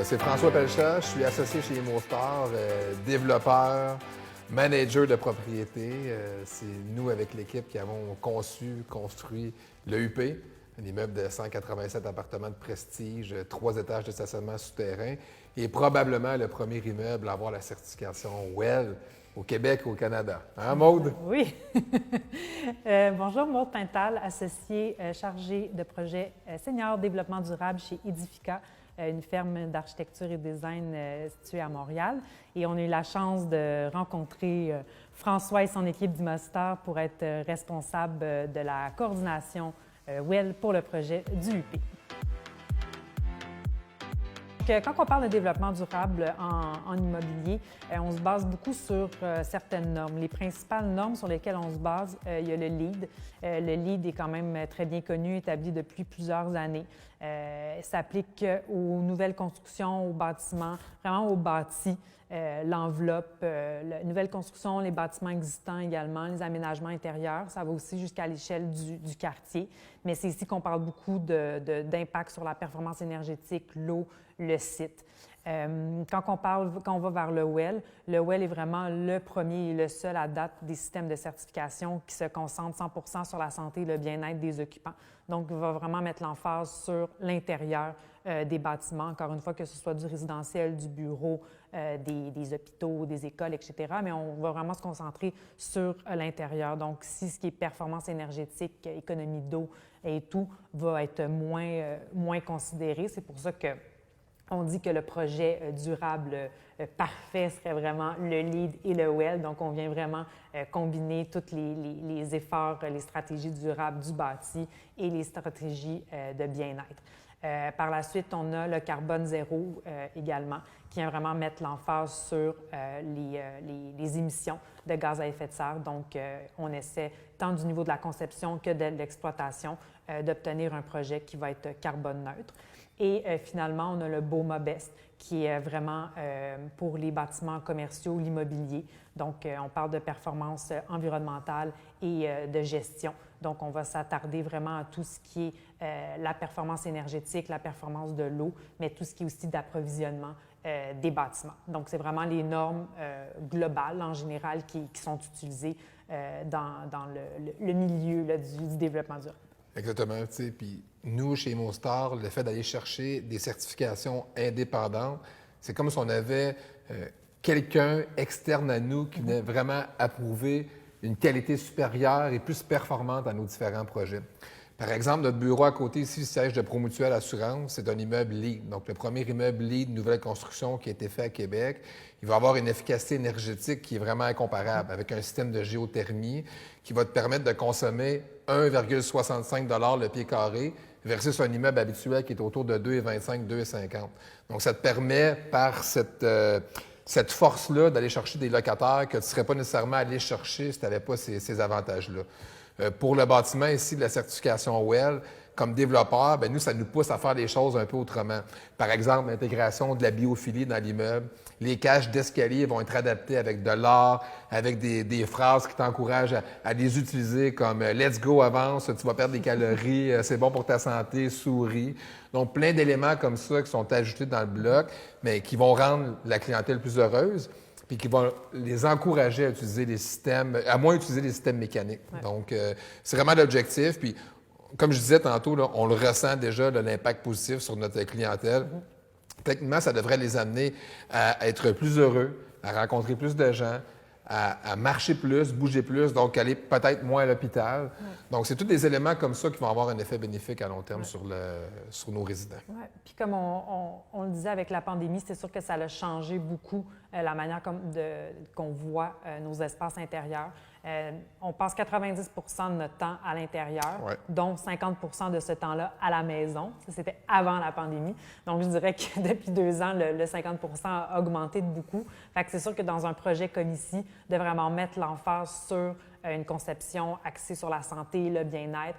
C'est François Pelchat, je suis associé chez Immostar, développeur, manager de propriété. C'est nous, avec l'équipe, qui avons conçu, construit le UP, un immeuble de 187 appartements de prestige, 3 étages de stationnement souterrain, et probablement le premier immeuble à avoir la certification WELL au Québec et au Canada. Hein, Maude? Oui. Bonjour, Maude Pintal, associée chargée de projet senior développement durable chez Edifica, une ferme d'architecture et design située à Montréal. Et on a eu la chance de rencontrer François et son équipe d'Immostar pour être responsable de la coordination WELL pour le projet du UP. Quand on parle de développement durable en immobilier, on se base beaucoup sur certaines normes. Les principales normes sur lesquelles on se base, il y a le LEED. Le LEED est quand même très bien connu, établi depuis plusieurs années. S'applique aux nouvelles constructions, aux bâtiments, vraiment aux bâtis, l'enveloppe, la nouvelle construction, les bâtiments existants également, les aménagements intérieurs. Ça va aussi jusqu'à l'échelle du quartier. Mais c'est ici qu'on parle beaucoup d'impact sur la performance énergétique, l'eau, le site. Quand on va vers le WELL est vraiment le premier et le seul à date des systèmes de certification qui se concentrent 100% sur la santé et le bien-être des occupants. Donc, il va vraiment mettre l'emphase sur l'intérieur des bâtiments, encore une fois, que ce soit du résidentiel, du bureau, des hôpitaux, des écoles, etc. Mais on va vraiment se concentrer sur l'intérieur. Donc, si ce qui est performance énergétique, économie d'eau et tout va être moins considéré, c'est pour ça que on dit que le projet durable parfait serait vraiment le LEED et le WELL. Donc, on vient vraiment combiner tous les efforts, les stratégies durables du bâti et les stratégies de bien-être. Par la suite, on a le carbone zéro également, qui vient vraiment mettre l'emphase sur les émissions de gaz à effet de serre. Donc, on essaie, tant du niveau de la conception que de l'exploitation, d'obtenir un projet qui va être carbone neutre. Et finalement, on a le BOMA-BEST, qui est vraiment pour les bâtiments commerciaux, l'immobilier. Donc, on parle de performance environnementale et de gestion. Donc, on va s'attarder vraiment à tout ce qui est la performance énergétique, la performance de l'eau, mais tout ce qui est aussi d'approvisionnement des bâtiments. Donc, c'est vraiment les normes globales, en général, qui sont utilisées dans le milieu là, du développement durable. Exactement. Tu sais, puis nous, chez Immostar, le fait d'aller chercher des certifications indépendantes, c'est comme si on avait quelqu'un externe à nous qui venait vraiment approuver une qualité supérieure et plus performante à nos différents projets. Par exemple, notre bureau à côté ici, le siège de Promutuelle Assurance, c'est un immeuble LEED. Donc, le premier immeuble LEED, nouvelle construction qui a été fait à Québec. Il va avoir une efficacité énergétique qui est vraiment incomparable, avec un système de géothermie qui va te permettre de consommer 1,65 $ le pied carré versus un immeuble habituel qui est autour de 2,25, 2,50. Donc, ça te permet, par cette force-là, d'aller chercher des locataires que tu ne serais pas nécessairement allé chercher si tu n'avais pas ces avantages-là. Pour le bâtiment ici de la certification WELL, comme développeur, bien, nous, ça nous pousse à faire les choses un peu autrement. Par exemple, l'intégration de la biophilie dans l'immeuble. Les cages d'escalier vont être adaptées avec de l'art, avec des phrases qui t'encouragent à les utiliser comme « Let's go, avance, tu vas perdre des calories, c'est bon pour ta santé, souris ». Donc, plein d'éléments comme ça qui sont ajoutés dans le bloc, mais qui vont rendre la clientèle plus heureuse, puis qui vont les encourager à utiliser les systèmes, à moins utiliser les systèmes mécaniques. Ouais. Donc, c'est vraiment l'objectif. Puis, comme je disais tantôt, là, on le ressent déjà, l'impact positif sur notre clientèle. Techniquement, ça devrait les amener à être plus heureux, à rencontrer plus de gens, à marcher plus, bouger plus, donc aller peut-être moins à l'hôpital. Ouais. Donc, c'est tous des éléments comme ça qui vont avoir un effet bénéfique à long terme sur nos résidents. Ouais. Puis comme on le disait avec la pandémie, c'est sûr que ça a changé beaucoup la manière qu'on voit nos espaces intérieurs. On passe 90 % de notre temps à l'intérieur, dont 50 % de ce temps-là à la maison. Ça, c'était avant la pandémie. Donc, je dirais que depuis 2 ans, le 50 % a augmenté de beaucoup. Fait que c'est sûr que dans un projet comme ici, de vraiment mettre l'emphase sur une conception axée sur la santé, le bien-être,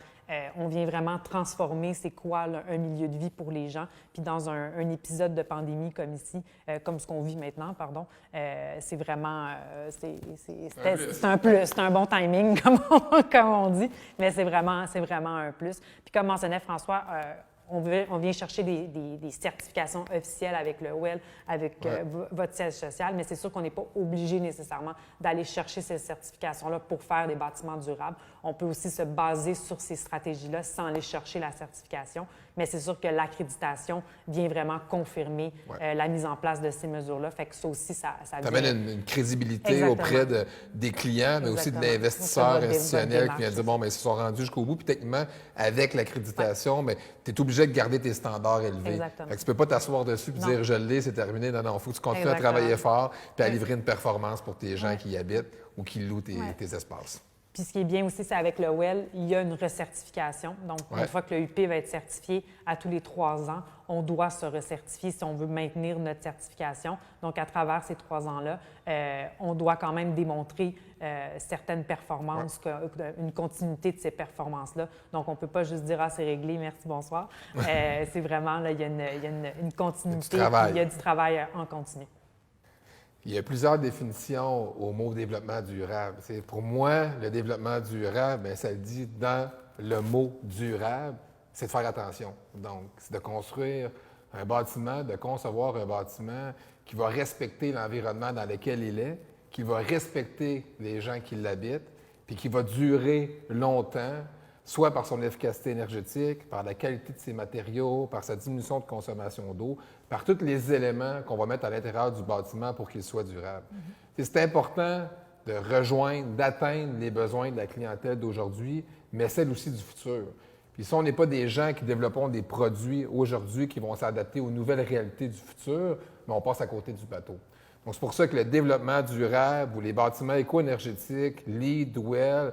on vient vraiment transformer c'est quoi là, un milieu de vie pour les gens. Puis dans un épisode de pandémie comme ici, comme ce qu'on vit maintenant, pardon, c'est vraiment, c'est un plus, c'est un bon timing comme on dit, mais c'est vraiment un plus. Puis comme mentionnait François, on vient chercher des certifications officielles avec le WELL, avec votre siège social, mais c'est sûr qu'on n'est pas obligé nécessairement d'aller chercher ces certifications-là pour faire des bâtiments durables. On peut aussi se baser sur ces stratégies-là sans aller chercher la certification, mais c'est sûr que l'accréditation vient vraiment confirmer la mise en place de ces mesures-là. Fait que ça aussi, ça amène une crédibilité auprès des clients, mais aussi de l'investisseur institutionnel qui vient dire, bon, mais ils se sont rendus jusqu'au bout, puis techniquement, avec l'accréditation, mais tu es obligé de garder tes standards élevés. Exactement. Fait que tu peux pas t'asseoir dessus et dire, je l'ai, c'est terminé. Non, non, il faut que tu continues à travailler fort puis à livrer une performance pour tes gens qui y habitent ou qui louent tes espaces. Puis ce qui est bien aussi, c'est avec le WELL, il y a une recertification. Donc, une fois que le UP va être certifié à tous les 3 ans, on doit se recertifier si on veut maintenir notre certification. Donc, à travers ces 3 ans-là, on doit quand même démontrer certaines performances, une continuité de ces performances-là. Donc, on ne peut pas juste dire « Ah, c'est réglé, merci, bonsoir ». C'est vraiment, là, il y a une continuité, il y a du travail en continu. Il y a plusieurs définitions au mot développement durable. Pour moi, le développement durable, bien, ça le dit dans le mot durable, c'est de faire attention. Donc, c'est de construire un bâtiment, de concevoir un bâtiment qui va respecter l'environnement dans lequel il est, qui va respecter les gens qui l'habitent, puis qui va durer longtemps, soit par son efficacité énergétique, par la qualité de ses matériaux, par sa diminution de consommation d'eau, par tous les éléments qu'on va mettre à l'intérieur du bâtiment pour qu'il soit durable. C'est important de rejoindre, d'atteindre les besoins de la clientèle d'aujourd'hui, mais celle aussi du futur. Puis si on n'est pas des gens qui développent des produits aujourd'hui qui vont s'adapter aux nouvelles réalités du futur, mais on passe à côté du bateau. Donc c'est pour ça que le développement durable ou les bâtiments éco-énergétiques, LEED, WELL,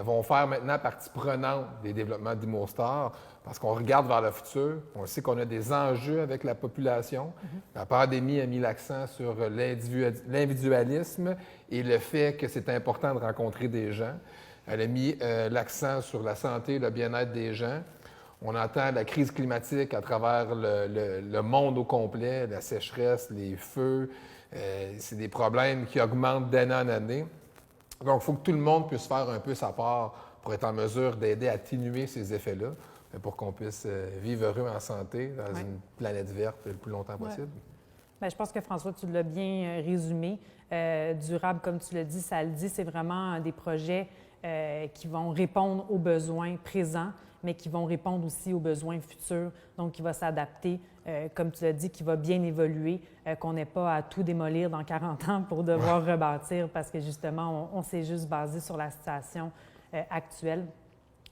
vont faire maintenant partie prenante des développements d'Immostar parce qu'on regarde vers le futur. On sait qu'on a des enjeux avec la population. La pandémie a mis l'accent sur l'individualisme et le fait que c'est important de rencontrer des gens. Elle a mis l'accent sur la santé et le bien-être des gens. On entend la crise climatique à travers le monde au complet, la sécheresse, les feux. C'est des problèmes qui augmentent d'année en année. Donc, il faut que tout le monde puisse faire un peu sa part pour être en mesure d'aider à atténuer ces effets-là, pour qu'on puisse vivre heureux en santé dans une planète verte le plus longtemps possible. Bien, je pense que François, tu l'as bien résumé. Durable, comme tu l'as dit, ça le dit, c'est vraiment des projets qui vont répondre aux besoins présents, mais qui vont répondre aussi aux besoins futurs. Donc, qui va s'adapter, comme tu l'as dit, qui va bien évoluer, qu'on n'ait pas à tout démolir dans 40 ans pour devoir rebâtir parce que, justement, on s'est juste basé sur la situation actuelle.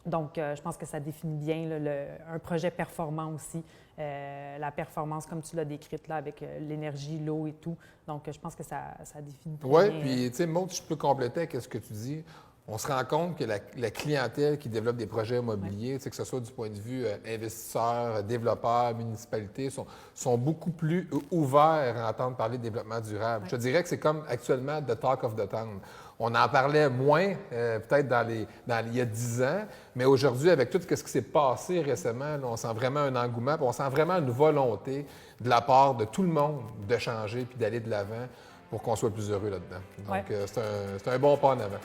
Donc, je pense que ça définit bien là, un projet performant aussi. La performance, comme tu l'as décrite, là, avec l'énergie, l'eau et tout. Donc, je pense que ça définit bien. Oui, puis, tu sais, Maud, je peux compléter qu'est-ce que tu dis. On se rend compte que la clientèle qui développe des projets immobiliers, que ce soit du point de vue investisseurs, développeurs, municipalités, sont beaucoup plus ouverts à entendre parler de développement durable. Je te dirais que c'est comme actuellement the talk of the town. On en parlait moins peut-être il y a 10 ans, mais aujourd'hui, avec tout ce qui s'est passé récemment, là, on sent vraiment un engouement, puis on sent vraiment une volonté de la part de tout le monde de changer puis d'aller de l'avant pour qu'on soit plus heureux là-dedans. Donc, c'est un bon pas en avant.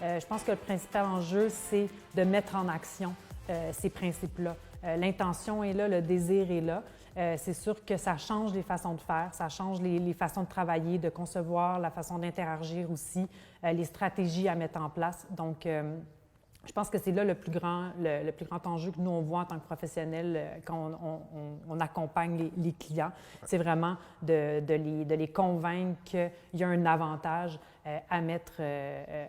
Je pense que le principal enjeu, c'est de mettre en action ces principes-là. L'intention est là, le désir est là. C'est sûr que ça change les façons de faire, ça change les façons de travailler, de concevoir, la façon d'interagir aussi, les stratégies à mettre en place. Donc, je pense que c'est là le plus grand enjeu que nous, on voit en tant que professionnels quand on accompagne les clients. C'est vraiment de les convaincre qu'il y a un avantage à mettre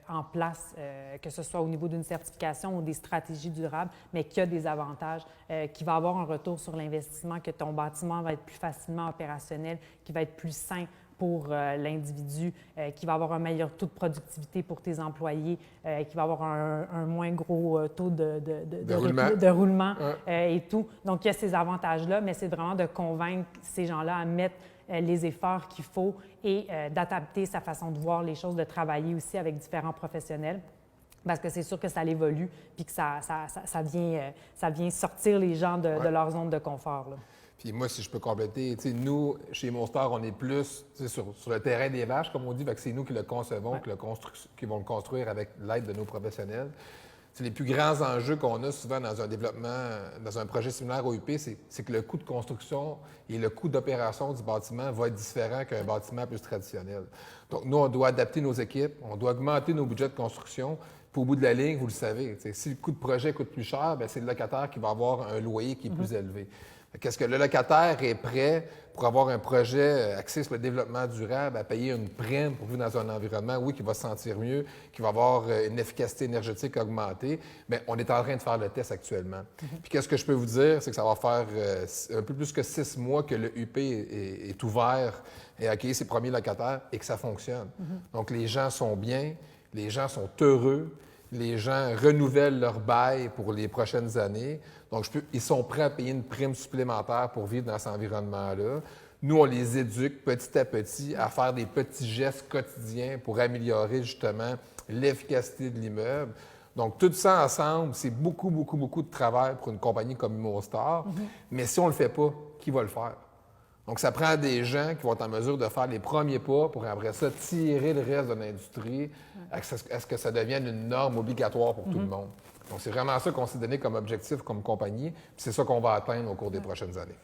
en place, que ce soit au niveau d'une certification ou des stratégies durables, mais qu'il y a des avantages, qu'il va avoir un retour sur l'investissement, que ton bâtiment va être plus facilement opérationnel, qu'il va être plus sain pour l'individu, qui va avoir un meilleur taux de productivité pour tes employés, qui va avoir un moins gros taux de roulement et tout. Donc, il y a ces avantages-là, mais c'est vraiment de convaincre ces gens-là à mettre les efforts qu'il faut et d'adapter sa façon de voir les choses, de travailler aussi avec différents professionnels. Parce que c'est sûr que ça évolue puis que ça vient sortir les gens de leur zone de confort, là. Puis moi, si je peux compléter, nous, chez Immostar, on est plus sur le terrain des vaches, comme on dit, c'est nous qui le concevons, qui vont le construire avec l'aide de nos professionnels. les plus grands enjeux qu'on a souvent dans un développement, dans un projet similaire au UP, c'est que le coût de construction et le coût d'opération du bâtiment va être différent qu'un bâtiment plus traditionnel. Donc, nous, on doit adapter nos équipes, on doit augmenter nos budgets de construction. Puis au bout de la ligne, vous le savez, si le coût de projet coûte plus cher, bien, c'est le locataire qui va avoir un loyer qui est plus élevé. Qu'est-ce que le locataire est prêt pour avoir un projet axé sur le développement durable, à payer une prime pour vivre dans un environnement, oui, qui va se sentir mieux, qui va avoir une efficacité énergétique augmentée, mais on est en train de faire le test actuellement. Puis qu'est-ce que je peux vous dire, c'est que ça va faire un peu plus que 6 mois que le UP est ouvert et a accueilli ses premiers locataires et que ça fonctionne. Donc les gens sont bien, les gens sont heureux, les gens renouvellent leur bail pour les prochaines années. Donc, ils sont prêts à payer une prime supplémentaire pour vivre dans cet environnement-là. Nous, on les éduque petit à petit à faire des petits gestes quotidiens pour améliorer justement l'efficacité de l'immeuble. Donc, tout ça ensemble, c'est beaucoup, beaucoup, beaucoup de travail pour une compagnie comme ImmoStar. Mais si on ne le fait pas, qui va le faire? Donc, ça prend des gens qui vont être en mesure de faire les premiers pas pour, après ça, tirer le reste de l'industrie à ce que ça devienne une norme obligatoire pour tout le monde. Donc, c'est vraiment ça qu'on s'est donné comme objectif, comme compagnie, puis c'est ça qu'on va atteindre au cours des prochaines années.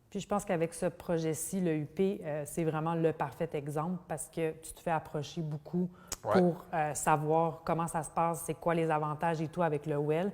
Puis je pense qu'avec ce projet-ci, le UP, c'est vraiment le parfait exemple parce que tu te fais approcher beaucoup pour savoir comment ça se passe, c'est quoi les avantages et tout avec le Well.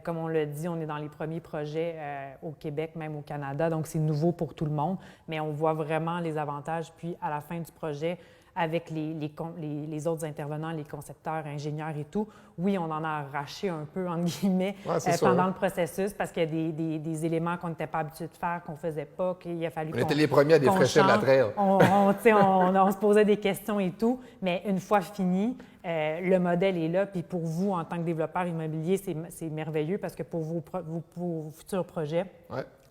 Comme on l'a dit, on est dans les premiers projets au Québec, même au Canada, donc c'est nouveau pour tout le monde, mais on voit vraiment les avantages. Puis à la fin du projet, avec les autres intervenants, les concepteurs, ingénieurs et tout, oui, on en a arraché un peu, entre guillemets, pendant le processus parce qu'il y a des éléments qu'on n'était pas habitué de faire, qu'on ne faisait pas, qu'il a fallu On était les premiers à défraîchir la trail. On se posait des questions et tout, mais une fois fini, le modèle est là. Puis pour vous, en tant que développeur immobilier, c'est merveilleux parce que pour vos futurs projets,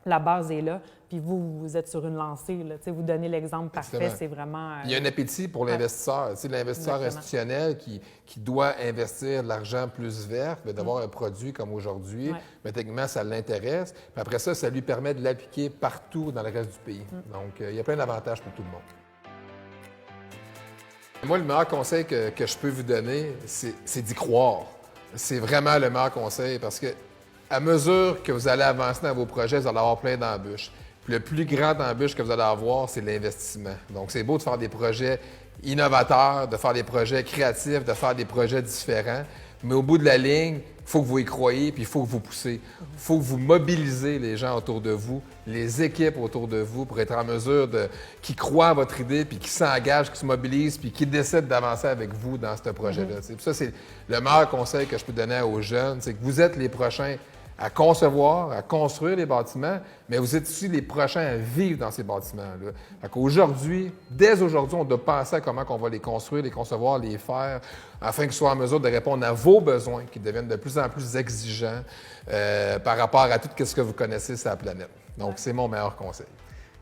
la base est là, puis vous êtes sur une lancée. Là, vous donnez l'exemple parfait, c'est vraiment... Il y a un appétit pour l'investisseur. L'investisseur institutionnel qui doit investir de l'argent plus vert, d'avoir un produit comme aujourd'hui, mais techniquement, ça l'intéresse. Puis après ça, ça lui permet de l'appliquer partout dans le reste du pays. Donc, il y a plein d'avantages pour tout le monde. Moi, le meilleur conseil que je peux vous donner, c'est d'y croire. C'est vraiment le meilleur conseil parce que à mesure que vous allez avancer dans vos projets, vous allez avoir plein d'embûches. Puis le plus grand embûche que vous allez avoir, c'est l'investissement. Donc, c'est beau de faire des projets innovateurs, de faire des projets créatifs, de faire des projets différents. Mais au bout de la ligne, il faut que vous y croyez, puis il faut que vous poussez. Il faut que vous mobilisez les gens autour de vous, les équipes autour de vous pour être en mesure qui croient à votre idée, puis qui s'engagent, qui se mobilisent, puis qui décident d'avancer avec vous dans ce projet-là. Ça, c'est le meilleur conseil que je peux donner aux jeunes, c'est que vous êtes les prochains à concevoir, à construire les bâtiments, mais vous êtes aussi les prochains à vivre dans ces bâtiments-là. Fait qu'aujourd'hui, dès aujourd'hui, on doit penser à comment on va les construire, les concevoir, les faire, afin qu'ils soient en mesure de répondre à vos besoins, qui deviennent de plus en plus exigeants par rapport à tout ce que vous connaissez sur la planète. Donc, c'est mon meilleur conseil.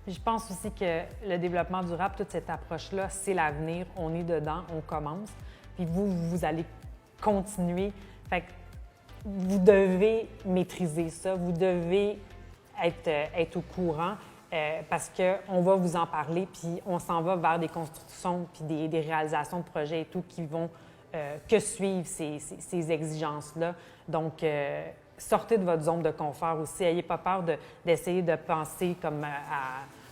Je pense aussi que le développement durable, toute cette approche-là, c'est l'avenir. On est dedans, on commence. Puis vous allez continuer. Fait que vous devez maîtriser ça, vous devez être au courant parce qu'on va vous en parler, puis on s'en va vers des constructions puis des réalisations de projets et tout qui vont que suivre ces exigences-là. Donc, sortez de votre zone de confort aussi. N'ayez pas peur d'essayer de penser comme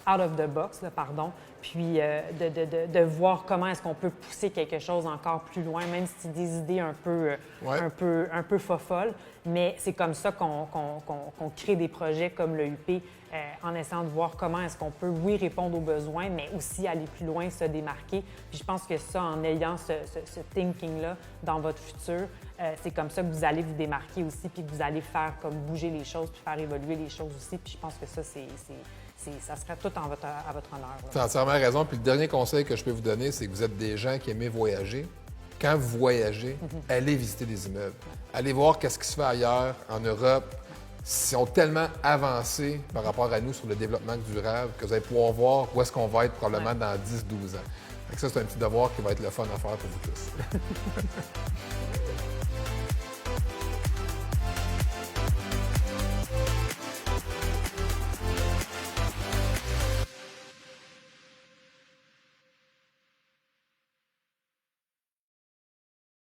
out of the box, là, pardon, puis de voir comment est-ce qu'on peut pousser quelque chose encore plus loin, même si c'est des idées un peu folles. Mais c'est comme ça qu'on crée des projets comme le UP, en essayant de voir comment est-ce qu'on peut, oui, répondre aux besoins, mais aussi aller plus loin, se démarquer. Puis je pense que ça, en ayant ce thinking-là dans votre futur, c'est comme ça que vous allez vous démarquer aussi, puis que vous allez faire comme bouger les choses, puis faire évoluer les choses aussi. Puis je pense que ça, ça serait tout à votre honneur. Tu as entièrement raison. Puis le dernier conseil que je peux vous donner, c'est que vous êtes des gens qui aimez voyager. Quand vous voyagez, allez visiter des immeubles. Allez voir qu'est-ce qui se fait ailleurs, en Europe. Ils sont tellement avancés par rapport à nous sur le développement durable que vous allez pouvoir voir où est-ce qu'on va être probablement dans 10-12 ans. Fait que ça, c'est un petit devoir qui va être le fun à faire pour vous tous.